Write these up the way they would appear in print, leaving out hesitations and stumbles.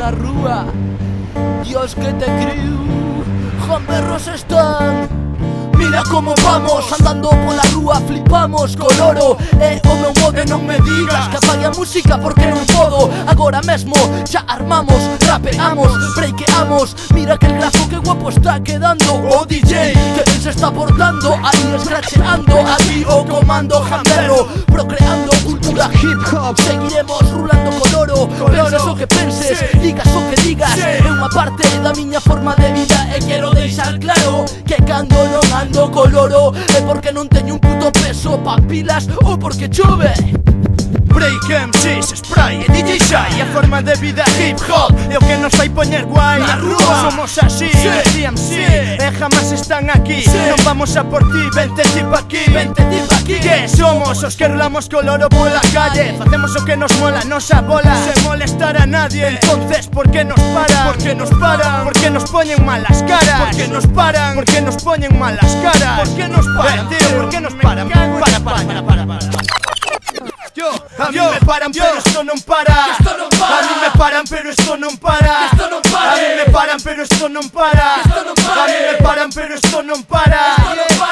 na rúa. Dios que te criou, gamberros están. Mira como vamos, andando pola rúa flipamos co loro. E o meu modo non me digas que apague a música porque non podo. Agora mesmo xa armamos, rapeamos, breakeamos. Mira que el grafo que guapo está quedando. O DJ que bien se está portando, aí escracheando. Aquí o comando gamberro, procreando cultura hip hop. Seguiremos rulando co loro. Penses o que penses, digas o que digas, é unha parte da miña forma de vida. E quero deixar claro que cando non ando coloro é porque non teño un puto peso pa pilas ou porque chove. Break MCs, spray e DJ Shai. A forma de vida hip hop é o que nos fai poñer guai na rúa. Somos así, DMC, e jamás están aquí. Non vamos a por ti, vente ti pa aquí. Vente ti pa aquí. Que somos os que rolamos coloro pola calle. Facemos o que nos mola, nosa bola, sen molestar a nadie. Entonces, por que nos paran? Por que nos paran? Por que nos poñen malas caras? Por que nos paran? Por que nos poñen malas caras? Por que nos paran? Tío, por que nos paran? Para. A mí me paran pero esto non para. A mí me paran pero esto non para. A mí me paran pero esto non para. A mí me paran pero esto non para.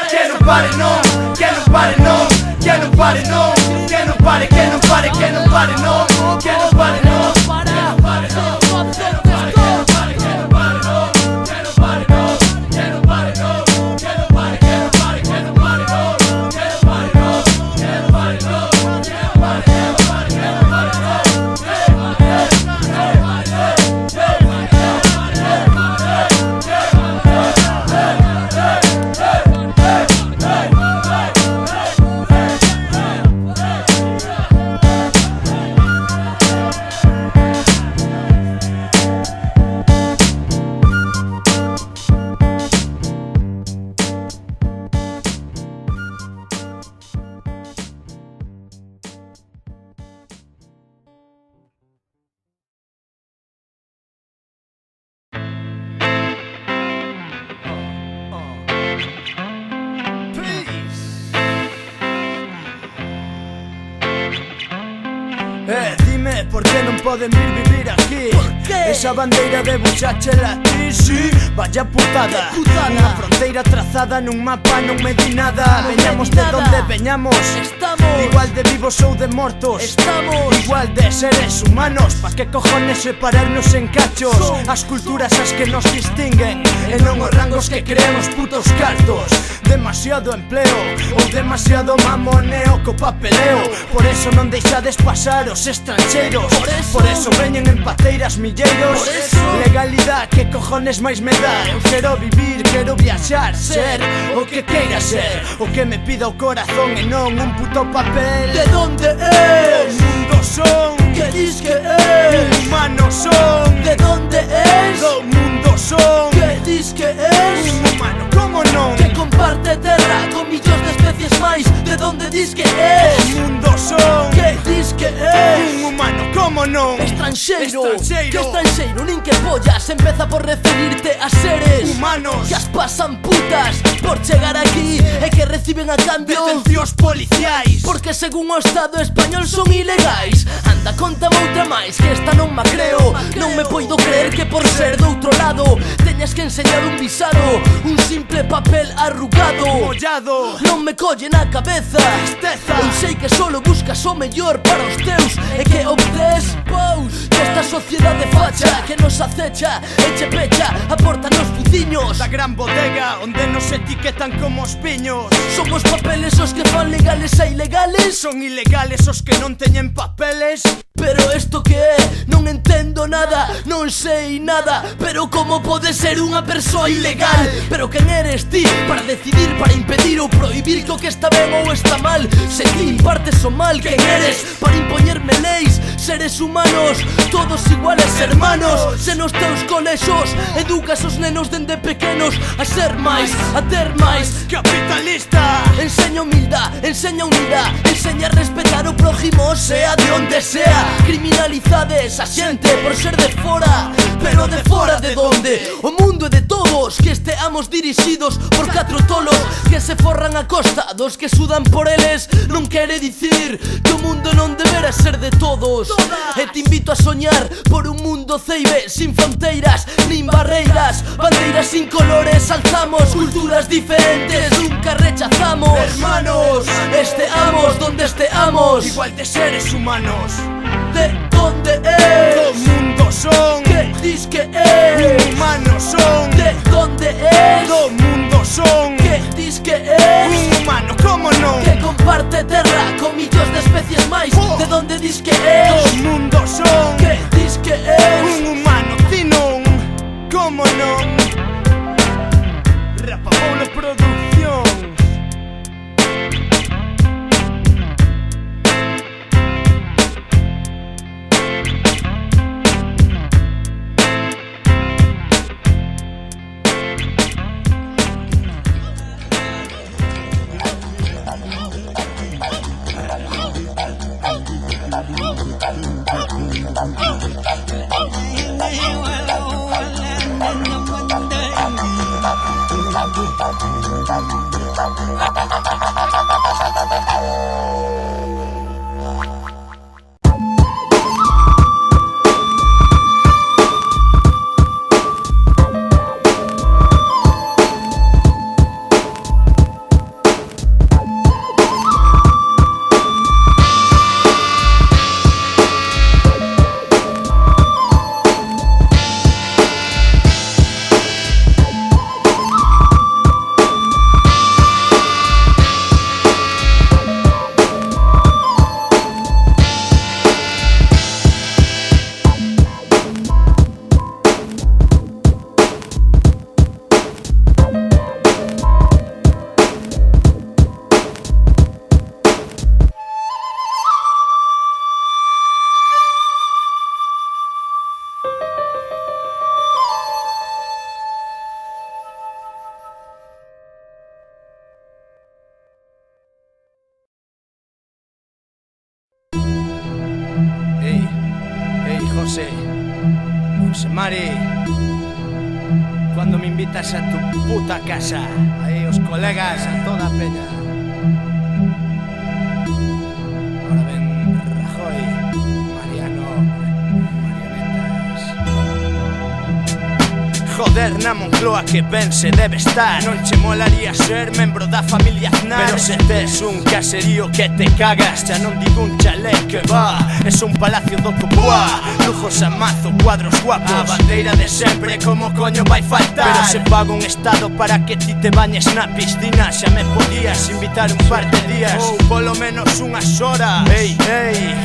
Que non pare non, que non pare non, que non pare non, que non pare, que non pare, que non pare non, que non pare non, que non pare non. Dime por que non poden vir vivir aquí. Esa bandeira de buchache latí, sí, vaya putada. Unha fronteira trazada nun mapa non me di nada. Veñamos de donde veñamos, estamos igual de vivos ou de mortos. Estamos igual de seres humanos. Pa que cojones separarnos en cachos? As culturas as que nos distinguen e non os rangos que creemos putos cartos. Demasiado empleo ou demasiado mamoneo co papeleo. Por eso non deixades pasar os estranxeiros. Por eso veñen en pateiras milleiros. Legalidade, que cojones máis me dá? Eu quero vivir, quero viaxar, ser o que queira ser, o que me pida o corazón e non un puto papel. De donde es? Do mundo son. Que dis que es? Humanos son. De donde es? Do mundo son. Que dis que es? Un humano, como non? Que comparte terra con millóns de especies máis. De donde dis que es? Do mundo son. Que dis que es? Un humano, como non? Estranxeiro. Estranxeiro. Que estranxeiro, nin que pollas. Empeza por referirte a seres humanos que as pasan putas por chegar aquí e que reciben a cambio detencións policiais. Porque según o Estado español son ilegais. Anda, contame outra máis, que esta non ma creo. Non me poido creer que por ser do outro lado teñas que enseñar un visado, un simple papel arrugado, mollado. Non me colle na cabeza tristeza. Eu sei que solo buscas o mellor para os teus e que obtes pous desta sociedade facha que nos acecha e che pecha a porta nos buciños da gran bodega onde nos etiquetan como os piños. Son os papeles os que fan legales e ilegales. Son ilegales os que non teñen papeles. Pero esto que é? Non entendo nada, non sei nada. Pero como pode ser unha persoa ilegal? Pero quen eres ti para decidir, para impedir ou prohibir que o que está ben ou está mal? Se ti impartes o mal, quen eres para impoñerme leis? Seres humanos, todos iguales hermanos. Se nos teus colexos educas os nenos dende pequenos a ser máis, a ter máis. Capitalista. Enseña humildade, enseña unidade, enseña a respetar o prójimo. prójimo, sea de onde sea. Criminalizades a xente por ser de fora, pero de fora de donde? O mundo é de todos, que esteamos dirixidos por 4 tolos que se forran a costa dos que sudan por eles. Non quere dicir que o mundo non debera ser de todos. E te invito a soñar por un mundo ceibe, sin fronteiras nin barreiras, bandeiras sin colores. Alzamos culturas diferentes, nunca rechazamos. Hermanos, esteamos donde esteamos, igual de seres humanos. ¿De dónde es? Do mundo son. ¿Qué dis que es? Humanos son. ¿De dónde es? Do mundo son. ¿Qué dis que es? Humano, como non? Que comparte terra con millóns de especies máis. ¿De dónde dis que es? Do mundo son. ¿Qué dis que es? Un humano, ti non? Como non? Rapa Paulo Producción. José Mari, cuando me invitas a tu puta casa, ahí os colegas, a toda peña. Ahora ven Rajoy, Mariano, marionetas. Joder, na Moncloa que ben se debe estar. Non che molaría ser membro da familia Aznar, pero se tes un caserío que te cagas. Xa non digo un chalet que va, es un palacio do Copoa, lujos a mazo, cuadros guapos, a bandeira de sempre, como coño vai faltar? Pero se paga un estado para que ti te bañes na piscina. Xa me podías invitar un par de días, ou polo menos unhas horas. Ei,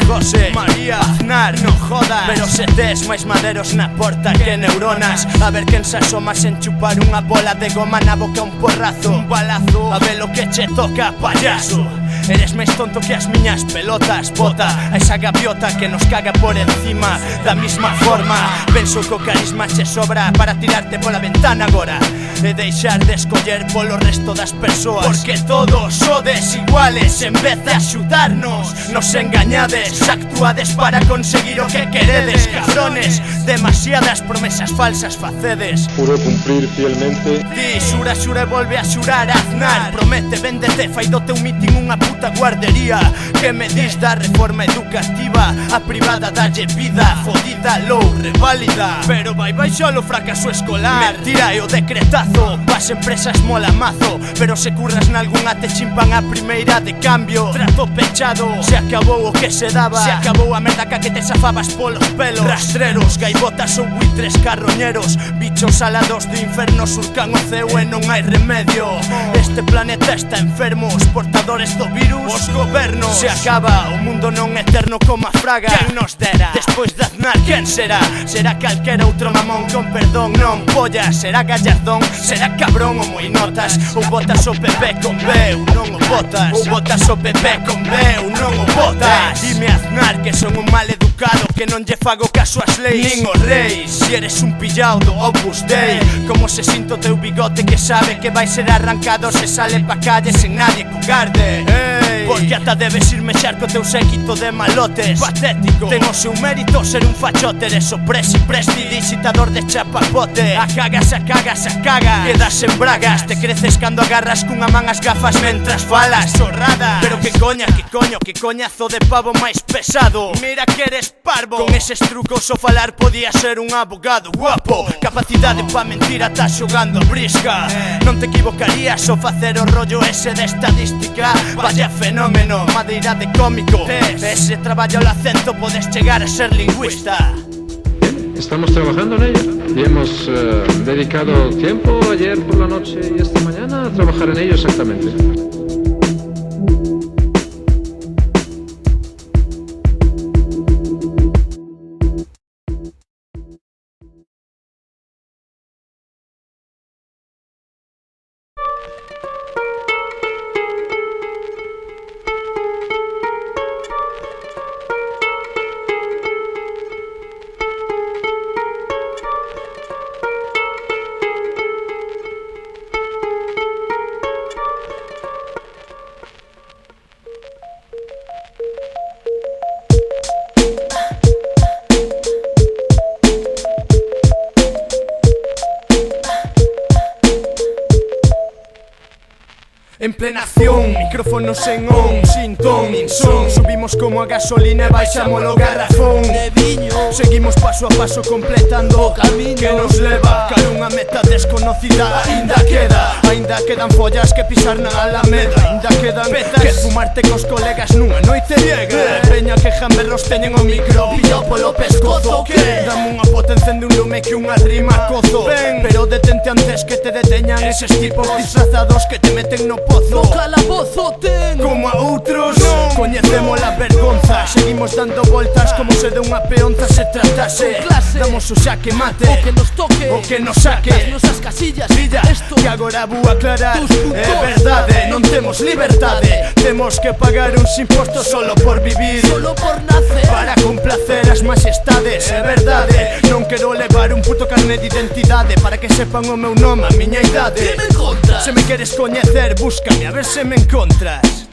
José María Aznar, non jodas. Pero se tes máis maderos na porta que neuronas, a ver quen se asoma sen chupar unha bola de goma na boca, un porrazo, un balazo, a ver lo que che toca, payaso. Eres máis tonto que as miñas pelotas. Bota a esa gaviota que nos caga por encima. Da misma forma, penso que o carisma che sobra para tirarte pola ventana agora e deixar de escoller polo resto das persoas, porque todos sodes iguales. En vez de axudarnos, nos engañades, actuades para conseguir o que queredes. Cabrones, demasiadas promesas falsas facedes. Juro cumplir fielmente. Ti xura, xura e volve a xurar. Aznar promete, véndete, fai do teu mitin unha puta guardería. Que me dis da reforma educativa? A privada dalle vida, fodida, low, reválida. Pero vai baixar o fracaso escolar. Mentira e o decretazo, vas empresas mola mazo, pero se curras nalgún te chimpan a primeira de cambio. Trato pechado, se acabou o que se daba, se acabou a merda que te safabas polos pelos. Rastreros, gaivotas ou buitres carroñeros, bichos alados do inferno surcan o ceo e non hai remedio. Este planeta está enfermo, os portadores do virus, os gobernos. Se acaba, o mundo non eterno como a fraga. Quen nos dera? Despois de Aznar, quen será? Será calquera outro mamón, con perdón, non polla. Será Gallardón, será cabrón ou moi notas. Ou botas o PP con B, ou non o botas. Ou botas o PP con B, ou non o botas. Dime Aznar que son un mal educado, que non lle fago caso ás leis nin os reis. Si eres un pillao do Opus Dei, como se sinto teu bigote que sabe que vai ser arrancado se sale pa calle sen nadie que o garde. Porque ata debes ir mexar co teu séquito de malotes. Patético, ten o seu mérito ser un fachote. Eres o prestidigitador de chapapote. A cagas, quedas en bragas. Te creces cando agarras cunha man as gafas mentras falas chorrada. Pero que coñazo de pavo máis pesado. Mira que eres parvo. Con eses trucos o falar podía ser un abogado guapo. Capacidade pa mentir ata xogando a brisca. Non te equivocarías ao facer o rollo ese de estadística. Vaya fenómeno, madeira de cómico. Ese traballo al acento podes chegar a ser lingüista. Estamos trabajando en ello y hemos dedicado tiempo ayer por la noche y esta mañana a trabajar en ello exactamente. En plena acción, micrófonos en on, sin ton, nin son. Subimos como a gasolina e baixamos o garrafón de viño. Seguimos paso a paso completando o camiño que nos leva cara unha meta desconocida. Ainda quedan follas que pisar na Alameda. Ainda quedan petas que fumarte cos colegas nunha noite ciega. Peña que jamberros teñen o micro pillao polo pescozo. Dame unha pota, encende un lume que unha rima cozo. Pero detente antes que te deteñan eses tipos disfrazados que te meten no pozo. No calabozo ten como a outros coñecemos a vergonza. Seguimos dando voltas como se de unha peonza se tratase. Damos o xaque mate, o que nos toque, o que nos saque das nosas casillas. Villa, esto que agora vou aclarar. É verdade, non temos liberdade. Temos que pagar uns impostos solo por vivir, solo por nacer, para complacer as majestades. É verdade, non quero levar un puto carné de identidade para que sepan o meu nome, a miña idade. Que me encontras? Se me queres coñecer, búscame a ver se me encontras.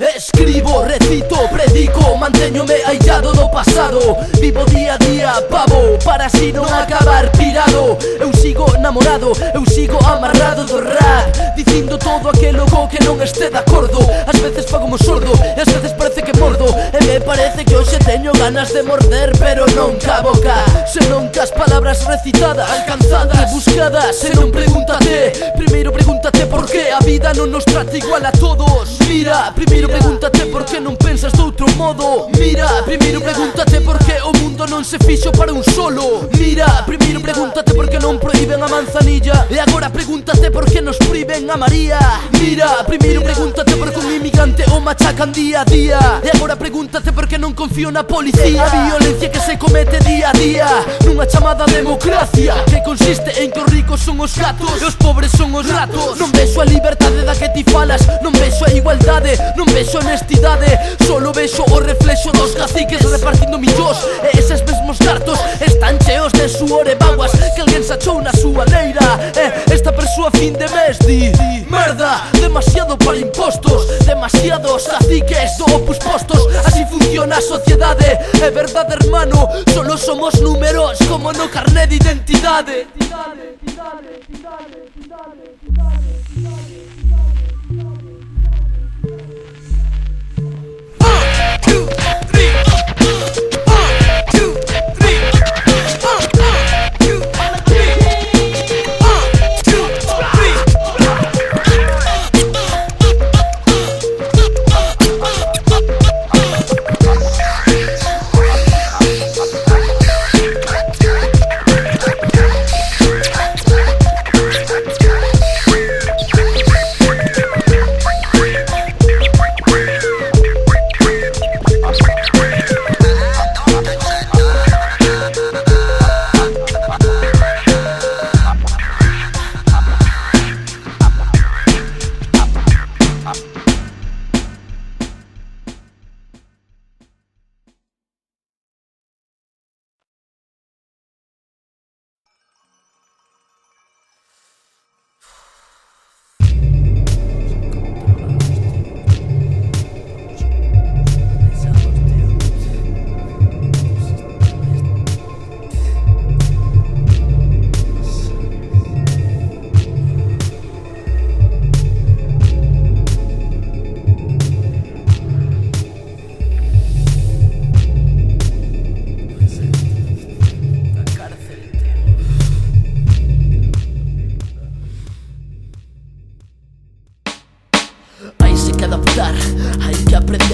Escribo, recito, predico, mantéñome aillado do pasado. Vivo día a día, pavo, para así non acabar pirado. Eu sigo namorado, eu sigo amarrado do rap, dicindo todo aquelo co que non este de acordo. Ás veces fago-mo sordo e ás veces parece que mordo. E me parece que hoxe teño ganas de morder, pero non ca boca, senón cas palabras recitadas, alcanzadas, rebuscadas. E non pregúntate, primeiro pregúntate por que a vida non nos trata igual a todos. Mira, primeiro pregúntate por que non pensas de outro modo. Mira, primeiro pregúntate por que o mundo non se fixo para un solo. Mira, primeiro pregúntate por que non proíben a manzanilla. E agora pregúntate por que nos proíben a María. Mira, primeiro pregúntate por que un inmigrante o machacan día a día. E agora pregúntate por que non confío na policía. A violencia que se comete día a día nunha chamada democracia que consiste en que os ricos son os gatos e os pobres son os ratos. Non vexo a liberdade da que ti falas, non vexo a igualdade, non vexo honestidade, solo vexo o reflexo dos caciques repartindo millóns. E eses mesmos cartos están cheos de suor e vaguas que alguén se achou na súa leira. E esta persoa a fin de mes di: merda, demasiado para impostos, demasiados caciques do opus postos. Así funciona a sociedade. É verdade, hermano, solo somos números como no carné de identidade.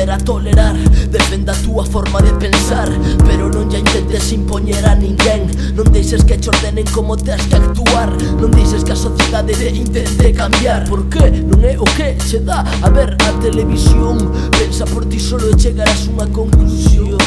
quera tolerar. Defenda a túa forma de pensar, pero non lla intentes impoñer a ninguén. Non deixes que che ordenen como tes que actuar. Non deixes que a sociedade te intente cambiar. Por que non é o que che dá a ver a televisión. Pensa por ti solo e chegarás a unha conclusión.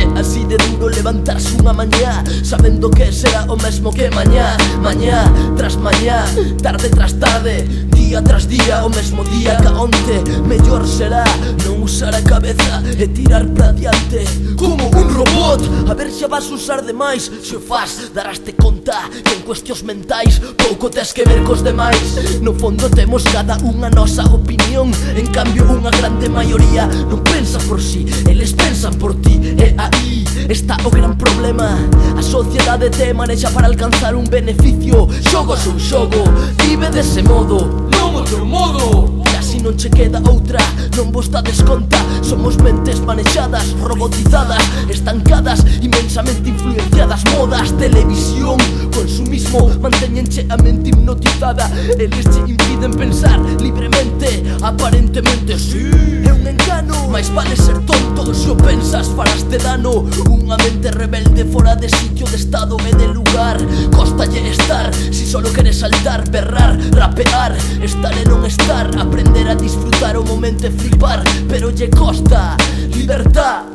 É así de duro levantarse unha mañá sabendo que será o mesmo que mañá. Mañá tras mañá, tarde tras tarde, día tras día, o mesmo día que onte. Mellor será non usar a cabeza e tirar pra diante como un robot. A ver se vas usar demais. Se o fas, daraste conta que en cuestións mentais pouco tes que ver cos demais. No fondo temos cada unha nosa opinión. En cambio unha grande maioría non pensa por si, eles pensan por ti. E aí está o gran problema. A sociedade te manexa para alcanzar un beneficio. Xogo é un xogo, vive dese modo, non outro modo. E así non che queda outra, non vos dades conta. Somos mentes manexadas, robotizadas, estancadas, inmensamente influenciadas. Modas, televisión, consumismo, mantéñenche a mente hipnotizada. Eles che impiden pensar libremente. Aparentemente sí, é un engano, mais vale ser tonto. Se o pensas faraste dano. Unha mente rebelde fora de sitio, de estado e de lugar. Cóstalle estar, si solo queres saltar, berrar, rapear. Estar e non estar, aprender a disfrutar o momento e flipar. Pero lle costa, libertad,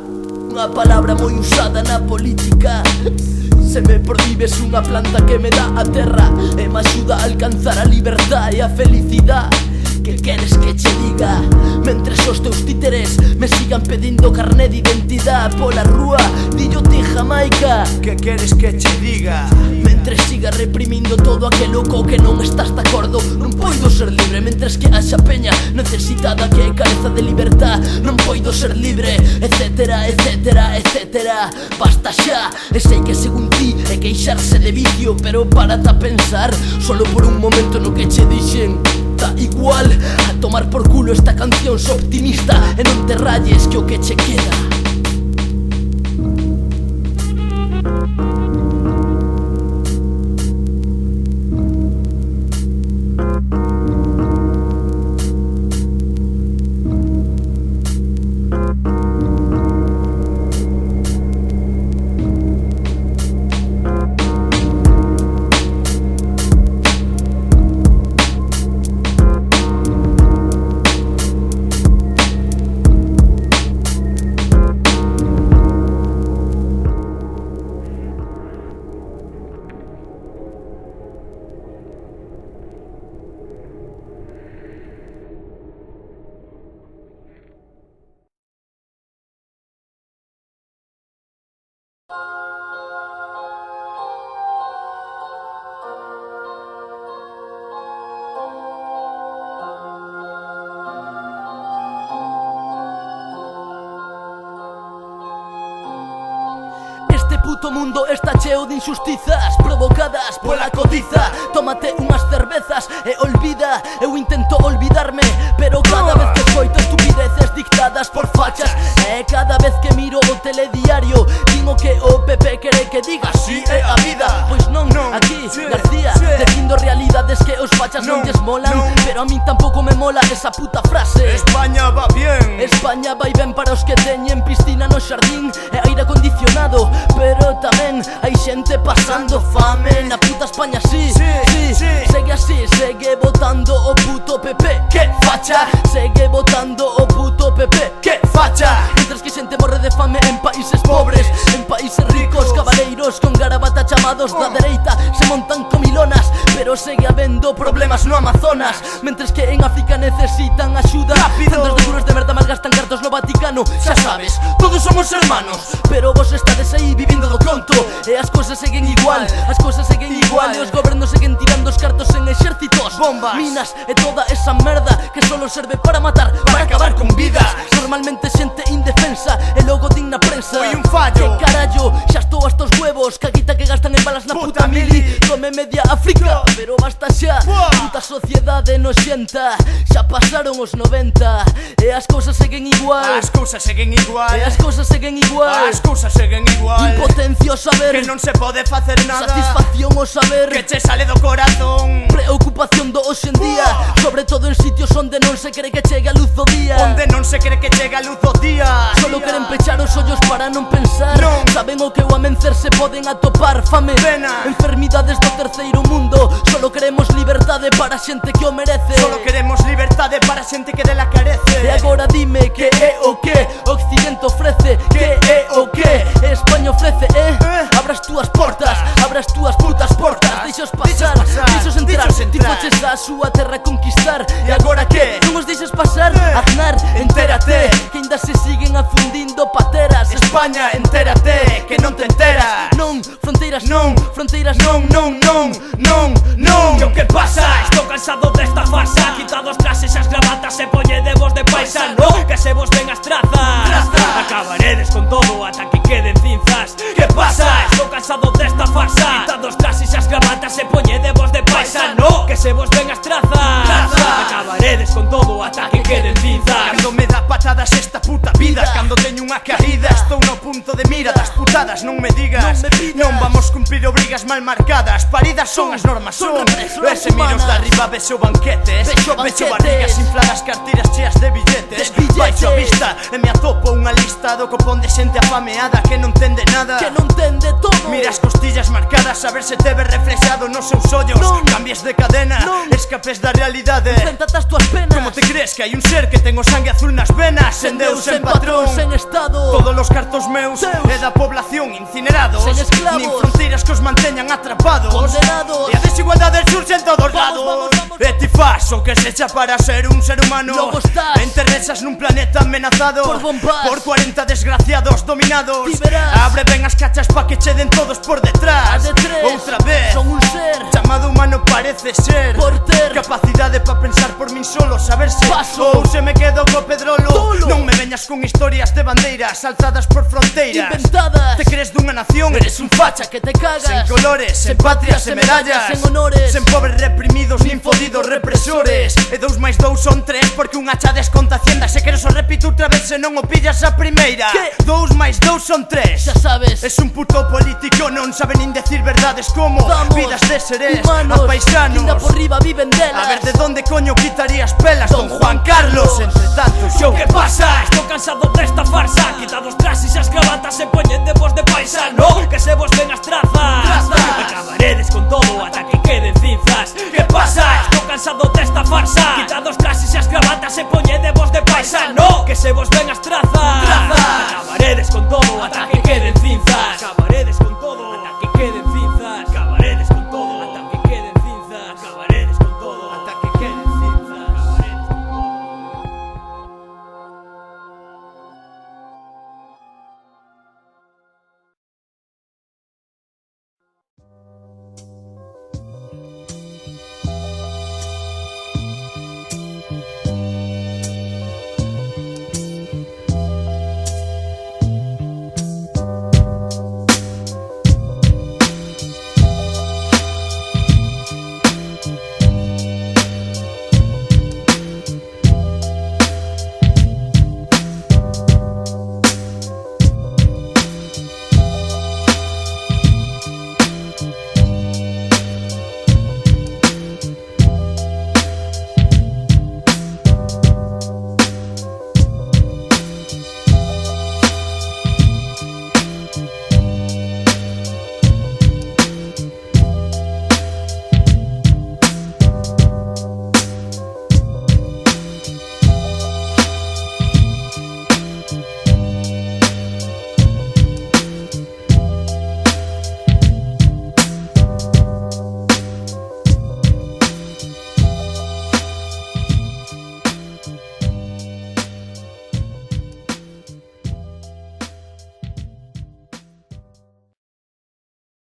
unha palabra moi usada na política. Se me prohibes unha planta que me dá a terra e me axuda a alcanzar a libertad e a felicidad. Que queres que che diga? Mentres os teus títeres me sigan pedindo carné de identidade pola rúa, dillo ti Jamaica. Que queres que che diga? Mentres siga reprimindo todo aquelo co que non estás de acordo, non poido ser libre. Mentres que haxa peña necesitada que careza de libertad, non poido ser libre, etcétera, etcétera, etcétera. Basta xa, e sei que según ti é queixarse de vicio, pero párate a pensar solo por un momento no que che dixen. Da igual, a tomar por culo esta canción. Sou optimista e non te rayes que o que che queda. Este puto mundo está cheo de injustizas provocadas pola codiza. Tómate unhas cervezas e olvida. Eu intento olvidarme, pero cada vez que escoito estupideces dictadas por fachas, e cada vez que miro o telediario digo que o PP quere que diga así é a vida. Pois non, aquí García dicindo realidades que os fachas non lles molan, pero a min tampouco me mola esa puta frase. España va bien, España vai ben para os que teñen piscina no xardín e aire acondicionado, pero tamén hai xente pasando fame na puta España, sí. Segue así, segue votando o puto PP, que facha. Segue votando o puto PP, que facha. Mientras que xente morre de fame en países pobres, en países ricos, cabaleiros con garabata chamados da dereita se montan comilonas, pero segue habendo problemas no Amazonas. Mentres que en África necesitan axuda, centros de curos de merda malgastan cartos no Vaticano. Xa sabes, todos somos hermanos, pero vos estades aí vivindo do conto, e as cousas seguen igual, as cousas seguen igual, e os gobernos seguen tirando os cartos en exércitos, bombas, minas e toda esa merda que solo serve para matar, para acabar con vidas. Normalmente xente indefensa e logo digna prensa. Foi un fallo. Que carallo, xa estou hasta os huevos, que a guita que gastan en balas na puta mili, tome media África. Pero basta xa, puta sociedade noxenta. Xa pasaron os 90 e as cousas seguen igual. As cousas seguen igual. E as cousas seguen igual. As cousas seguen igual. Impotencia o saber que non se pode facer nada. Satisfacción o saber que che sale do corazón. Preocupación do hoxe en día, sobre todo en sitios onde non se cree que chegue a luz do día. Onde non se cree que chega a luz do día. Solo queren pechar os ollos para non pensar. Non. Saben o que ao amencer se poden atopar. Fame, Pena. enfermidades do terceiro mundo. Solo queremos liberdade para xente que o merece. Solo queremos liberdade para xente que dela carece. E agora dime que é o que Occidente ofrece. Que é o que España ofrece, Abra as túas portas, abra as túas putas portas. Deixos pasar, deixos entrar. Ti foches da súa terra conquistar. E agora que? Non os deixes pasar, Aznar, entérate que ainda se siguen afundindo pateras. España, entérate, que non te enteras. Non, fronteiras Non, fronteiras non, non, non, non, non. E o que pasa? Estou cansado desta farsa. Quitado os traxes e as gravatas e poñedevos de paisano. Que se vos ven as trazas. Acabaredes con todo ata que queden cinzas. Que pasa? Estou cansado desta farsa. Quitado os traxes e as gravatas e poñedevos de paisano. Que se vos ven as trazas. Acabaredes con todo ata que queden cinzas. Cando me dá patadas esta puta vida, cando teño unha caída, estou no punto de mira das putadas. Non me digas, Non me pidas. non vamos cumprir obrigas mal marcadas. Paridas son as normas, son ese miros de arriba, vexo banquetes, Vexo vexo barrigas infladas, cartiras cheas de billetes. Baixo a vista e me atopo unha lista do copón de xente afameada que non tende nada. que non tende todo. Mira as costillas marcadas a ver se te ve reflexado nos seus ollos. Non. Cambies de cadena, Non. escapes da realidade. Enfréntate as túas penas. Como te crees que hai un ser que ten o sangue azul nas venas? Sen Deus, sen patrón, sen estado. todos os cartos meus Deus. e da población incinerados. Sen esclavos. Nin fronteiras que os manteñan atrapados. Condenados. E a desigualdade surge en todos lados. Vamos, vamos. E ti fas o que se echa para ser un ser humano. Logo estás. Enterrexas nun planeta amenazado Por bombas. por 40 desgraciados dominados. Ti verás. Abre ben as cachas pa que che den todos por detrás. A de tres. Outra vez. Son un ser. Chamado humano parece ser Por ter. capacidade pa pensar por min solo, saber se Paso. ou se me quedo co pedrolo. Tolo. Non me veñas con historias de bandeiras alzadas por fronteiras. Inventadas. Te crees dunha nación, eres un facha que te cagas. sen colores, sen patrias, sen medallas, sen honores. sen pobres reprimidos, nin fodidos represores. E 2 máis 2 son 3 porque un hacha desconta hacienda. Se queres o repito outra vez se non o pillas a primeira. Que? 2 máis 2 son 3. Xa sabes. Es un puto político, non sabe nin decir verdades como Vamos, vidas de seres humanos, a paisanos. Inda por riba viven delas. A ver de dónde coño quitarías pelas Don Juan Carlos. Entre tantos, E o que pasa? Estou cansado desta farsa. Quitado os traxes e as gravatas e poñedevos de paisano. Que se vos ven as trazas. Acabaredes con todo ata que queden cinzas. Que pasa? Estou cansado desta farsa. Quitado os traxes e as gravatas e poñedevos de paisano. Que se vos ven as trazas. Acabaredes con todo ata que